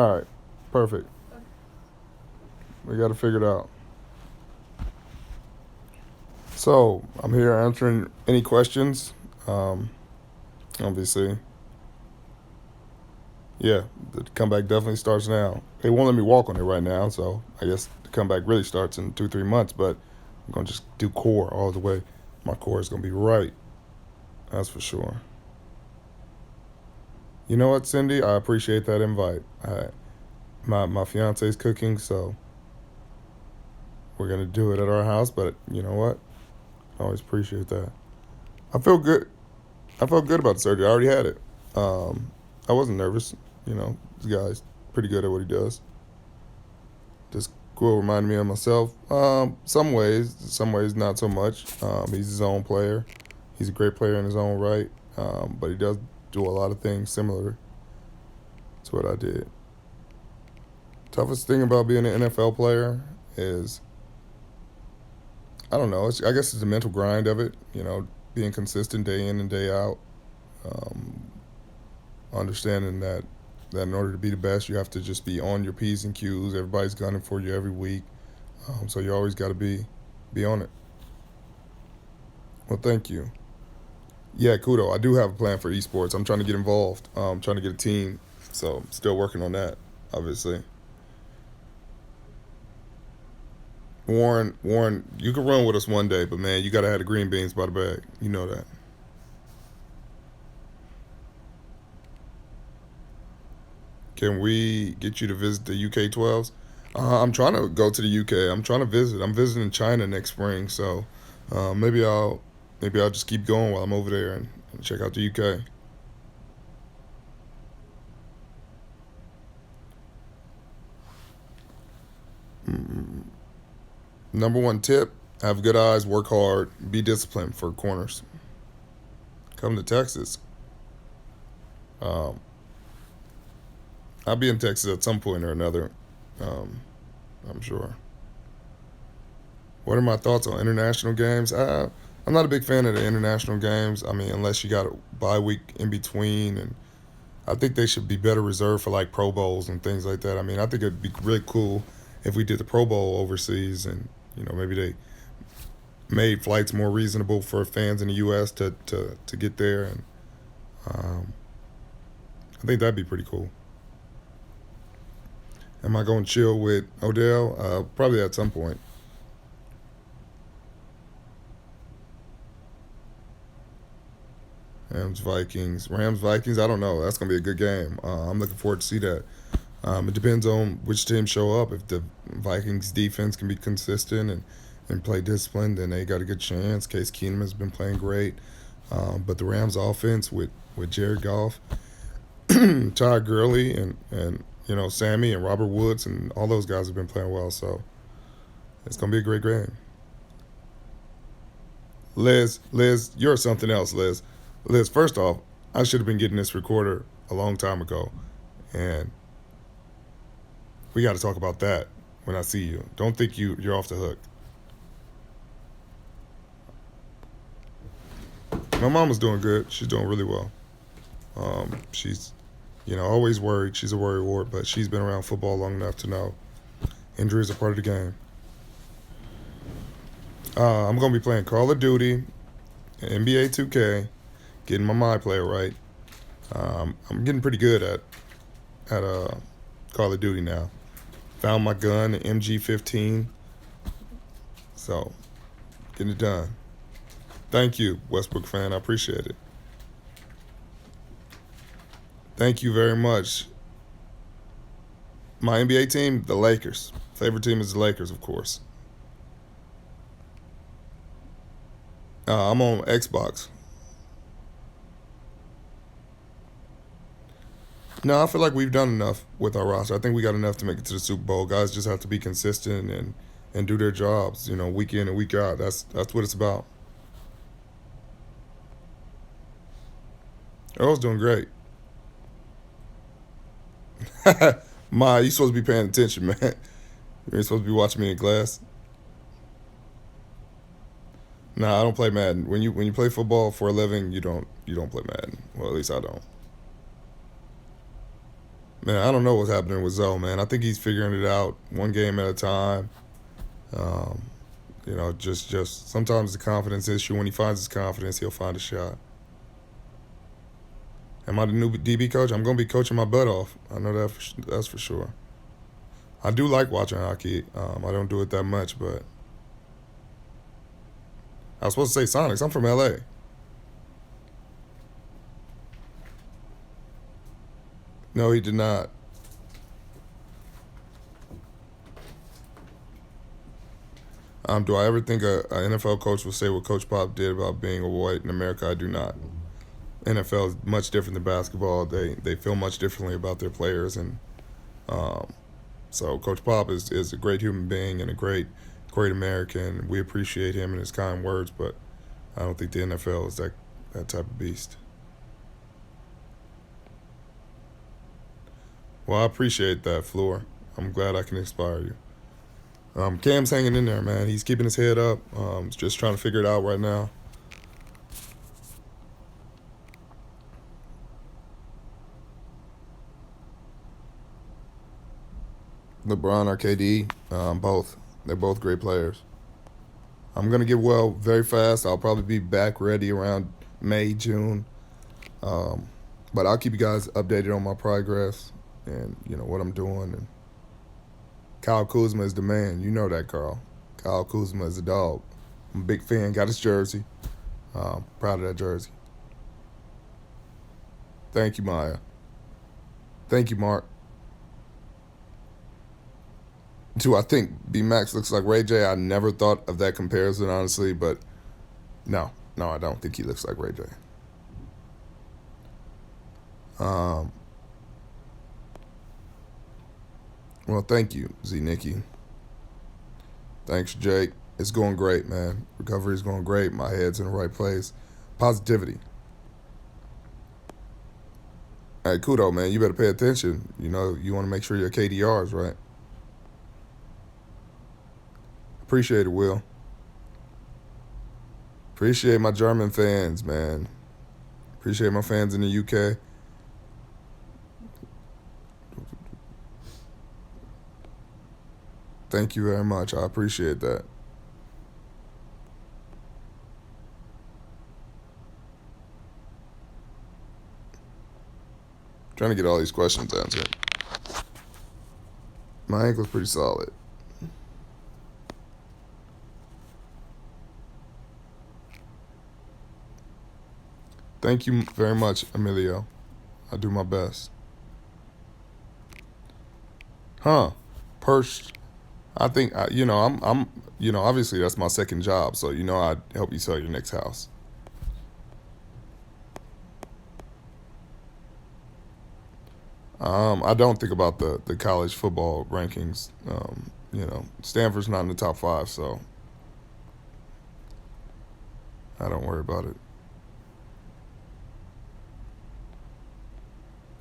All right, perfect. We got to figure it out. So I'm here answering any questions. Um, Obviously, yeah, the comeback definitely starts now. They won't let me walk on it right now, so I guess the comeback really starts in 2 3 months. But I'm gonna just do core all the way. My core is gonna be right. That's for sure. You know what, Cindy? I appreciate that invite. My fiance's cooking, so we're gonna do it at our house. But you know what? I always appreciate that. I feel good. I felt good about the surgery. I already had it. Um, I wasn't nervous. This guy's pretty good at what he does. Just cool, reminded me of myself. Some ways not so much. He's his own player. He's a great player in his own right. But he does do a lot of things similar to what I did. Toughest thing about being an NFL player is I don't know. I guess it's the mental grind of it. Being consistent day in and day out. Um, Understanding that in order to be the best, you have to just be on your P's and Q's. Everybody's gunning for you every week, so you always got to be on it. Well, thank you. Yeah, kudo. I do have a plan for esports. I'm trying to get involved. Trying to get a team, so I'm still working on that. Obviously, Warren, you can run with us one day, but man, you got to have the green beans by the bag. You know that. Can we get you to visit the UK 12s? I'm trying to go to the UK. I'm trying to visit. I'm visiting China next spring, so uh, maybe I'll maybe I'll just keep going while I'm over there and check out the UK. Mm, Number one tip: have good eyes, work hard, be disciplined for corners. Come to Texas. Um, I'll be in Texas at some point or another. Um, I'm sure. What are my thoughts on international games? I'm not a big fan of the international games. I mean, unless you got a bye week in between, and I think they should be better reserved for like Pro Bowls and things like that. I mean, I think it'd be really cool if we did the Pro Bowl overseas, and maybe they made flights more reasonable for fans in the U.S. to get there, and um, I think that'd be pretty cool. Am I going to chill with Odell? Probably at some point. Rams Vikings. I don't know. That's gonna be a good game. I'm looking forward to see that. It depends on which team show up. If the Vikings defense can be consistent and play disciplined, then they got a good chance. Case Keenum has been playing great, but the Rams offense with Jared Goff, Todd Gurley, and Sammy and Robert Woods and all those guys have been playing well. So it's gonna be a great game. Liz, you're something else, Liz. Liz, first off, I should have been getting this recorder a long time ago, and we got to talk about that when I see you. Don't think you're off the hook. My mama's doing good. She's doing really well. She's always worried. She's a worry ward, but she's been around football long enough to know injuries are part of the game. I'm gonna be playing Call of Duty, NBA 2K, getting my my player right. I'm getting pretty good at Call of Duty now. Found my gun, MG15, so getting it done. Thank you, Westbrook fan. I appreciate it. Thank you very much. My NBA team, the Lakers. Favorite team is the Lakers, of course. I'm on Xbox. No, I feel like we've done enough with our roster. I think we got enough to make it to the Super Bowl. Guys just have to be consistent and do their jobs. Week in and week out. That's what it's about. Earl's doing great. Ma, you supposed to be paying attention, man. You're supposed to be watching me in class. Nah, I don't play Madden. When you play football for a living, you don't play Madden. Well, at least I don't. Man, I don't know what's happening with Zoe, man. I think he's figuring it out one game at a time. Um, just sometimes the confidence issue. When he finds his confidence, he'll find a shot. Am I the new DB coach? I'm gonna be coaching my butt off. I know that's for sure. I do like watching hockey. I don't do it that much, but I was supposed to say Sonics. I'm from LA. No, he did not. Do I ever think a NFL coach will say what Coach Pop did about being a white in America? I do not. NFL is much different than basketball. They feel much differently about their players, and um, so Coach Pop is a great human being and a great American. We appreciate him and his kind words, but I don't think the NFL is that type of beast. Well, I appreciate that, Floor. I'm glad I can inspire you. Cam's hanging in there, man. He's keeping his head up. Just trying to figure it out right now. LeBron or KD, both. They're both great players. I'm gonna get well very fast. I'll probably be back ready around May, June. Um, but I'll keep you guys updated on my progress and what I'm doing. And Kyle Kuzma is the man. You know that, Carl. Kyle Kuzma is a dog. I'm a big fan. Got his jersey. Proud of that jersey. Thank you, Maya. Thank you, Mark. Do I think B Max looks like Ray J? I never thought of that comparison, honestly, but no, I don't think he looks like Ray J. Um, well, thank you, Z Nicky. Thanks, Jake. It's going great, man. Recovery's going great. My head's in the right place. Positivity. Hey, kudo, man. You better pay attention. You want to make sure your KDRs right. Appreciate it, Will. Appreciate my German fans, man. Appreciate my fans in the UK. Thank you very much. I appreciate that. Trying to get all these questions answered. My ankle's pretty solid. Thank you very much, Emilio. I do my best. Huh? Perch. I think obviously that's my second job, so I'd help you sell your next house. I don't think about the college football rankings. Stanford's not in the top five, so I don't worry about it.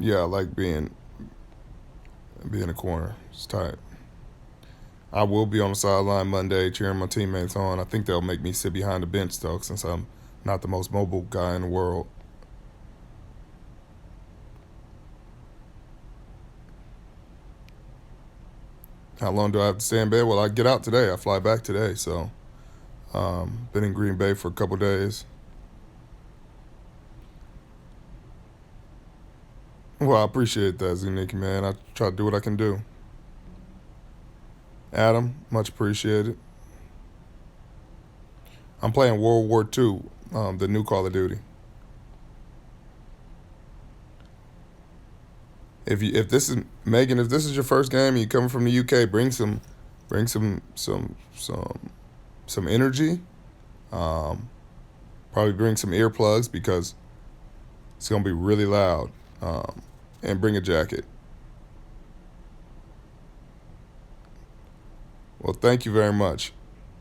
Yeah, I like being a corner. It's tight. I will be on the sideline Monday cheering my teammates on. I think they'll make me sit behind the bench though, since I'm not the most mobile guy in the world. How long do I have to stay in bed? Well, I get out today. I fly back today, so been in Green Bay for a couple days. Well, I appreciate that, Zunichi, man. I try to do what I can do. Adam, much appreciated. I'm playing World War II, the new Call of Duty. If this is Megan, if this is your first game and you coming from the UK, bring some energy. Um, Probably bring some earplugs because it's gonna be really loud. And bring a jacket. Well, thank you very much.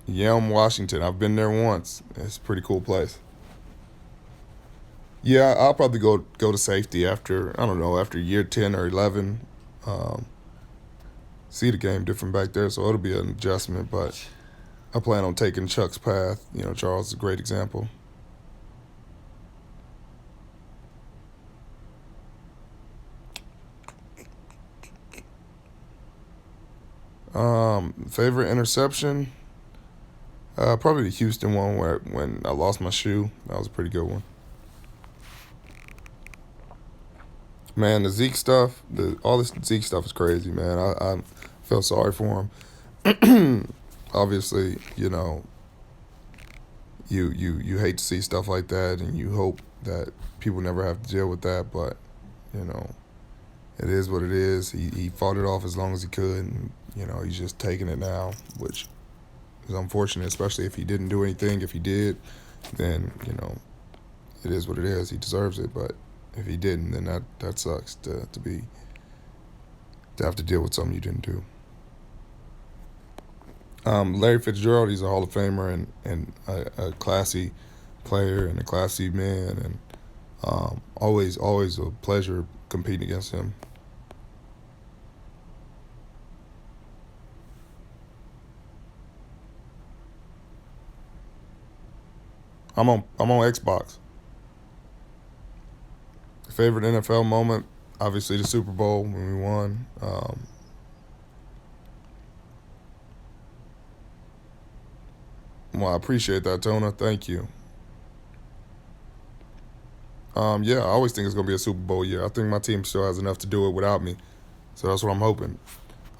Yelm, Washington. I've been there once. It's a pretty cool place. Yeah, I'll probably go to safety after I don't know after year 10 or 11. Um, See the game different back there, so it'll be an adjustment. But I plan on taking Chuck's path. Charles is a great example. Favorite interception? Probably the Houston one where when I lost my shoe. That was a pretty good one. Man, the Zeke stuff, all this Zeke stuff is crazy, man. I feel sorry for him. Obviously, you hate to see stuff like that, and you hope that people never have to deal with that. But you know, it is what it is. He fought it off as long as he could, and he's just taking it now, which is unfortunate, especially if he didn't do anything. If he did, then it is what it is. He deserves it, but if he didn't, then that sucks to have to deal with something you didn't do. Larry Fitzgerald, he's a Hall of Famer and a classy player and a classy man, and always a pleasure competing against him. I'm on Xbox. Favorite NFL moment, obviously the Super Bowl when we won. Well, I appreciate that, Tona. Thank you. Yeah, I always think it's gonna be a Super Bowl year. I think my team still has enough to do it without me, so that's what I'm hoping.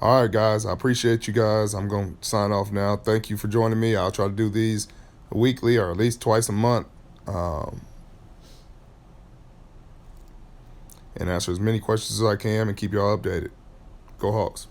All right, guys. I appreciate you guys. I'm gonna sign off now. Thank you for joining me. I'll try to do these weekly or at least twice a month, um, and answer as many questions as I can and keep y'all updated. Go Hawks.